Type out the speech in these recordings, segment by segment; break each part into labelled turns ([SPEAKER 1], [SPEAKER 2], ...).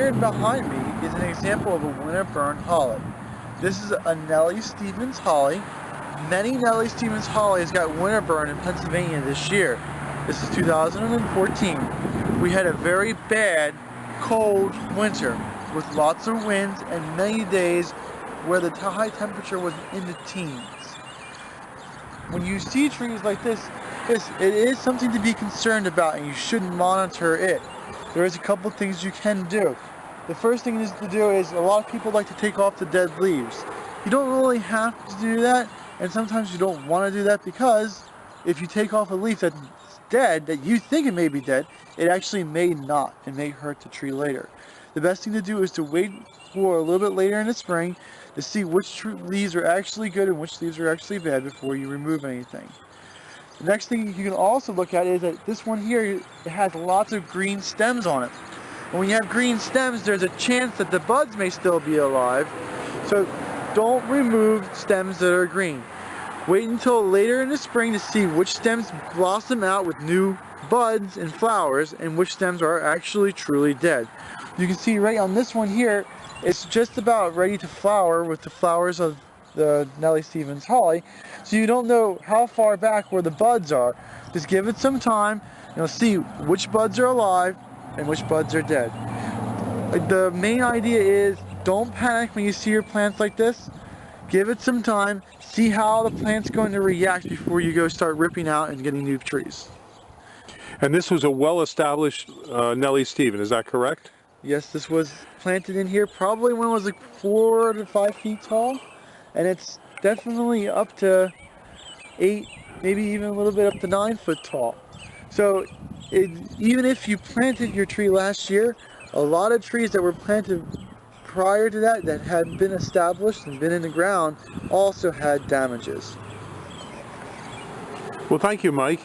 [SPEAKER 1] here behind me is an example of a Winterburn holly. This is a Nellie Stevens holly. Many Nellie Stevens hollies got Winterburn in Pennsylvania this year. This is 2014. We had a very bad, cold winter with lots of winds and many days where the high temperature was in the teens. When you see trees like this, it is something to be concerned about, and you should monitor it. There is a couple things you can do. The first thing to do is a lot of people like to take off the dead leaves. You don't really have to do that, and sometimes you don't want to do that because if you take off a leaf that's dead, that you think it may be dead, it actually may not. It may hurt the tree later. The best thing to do is to wait for a little bit later in the spring to see which leaves are actually good and which leaves are actually bad before you remove anything. The next thing you can also look at is that this one here, it has lots of green stems on it. And when you have green stems, there's a chance that the buds may still be alive. So don't remove stems that are green. Wait until later in the spring to see which stems blossom out with new buds and flowers and which stems are actually truly dead. You can see right on this one here, it's just about ready to flower with the flowers of the Nellie Stevens holly. So you don't know how far back where the buds are. Just give it some time and you'll see which buds are alive and which buds are dead. The main idea is don't panic when you see your plants like this. Give it some time, see how the plant's going to react before you go start ripping out and getting new trees.
[SPEAKER 2] And this was a well-established Nellie Stevens, is that correct?
[SPEAKER 1] Yes, this was planted in here probably when it was like 4 to 5 feet tall, and it's definitely up to 8, maybe even a little bit up to 9 foot tall. So even if you planted your tree last year, a lot of trees that were planted prior to that had been established and been in the ground also had damages.
[SPEAKER 2] Well, thank you, Mike.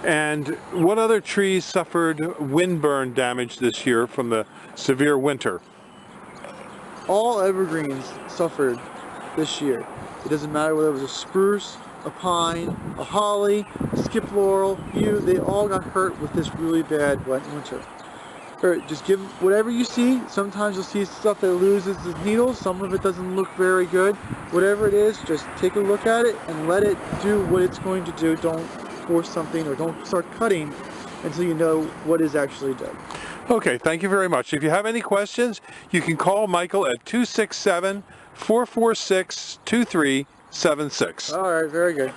[SPEAKER 2] And what other trees suffered windburn damage this year from the severe winter?
[SPEAKER 1] All evergreens suffered this year. It doesn't matter whether it was a spruce, a pine, a holly, a skip laurel, yew, they all got hurt with this really bad wet winter. Just give whatever you see. Sometimes you'll see stuff that loses the needles. Some of it doesn't look very good. Whatever it is, just take a look at it and let it do what it's going to do. Don't force something or don't start cutting until you know what is actually dead.
[SPEAKER 2] Okay, thank you very much. If you have any questions, you can call Michael at 267-446-2376.
[SPEAKER 1] All right, very good.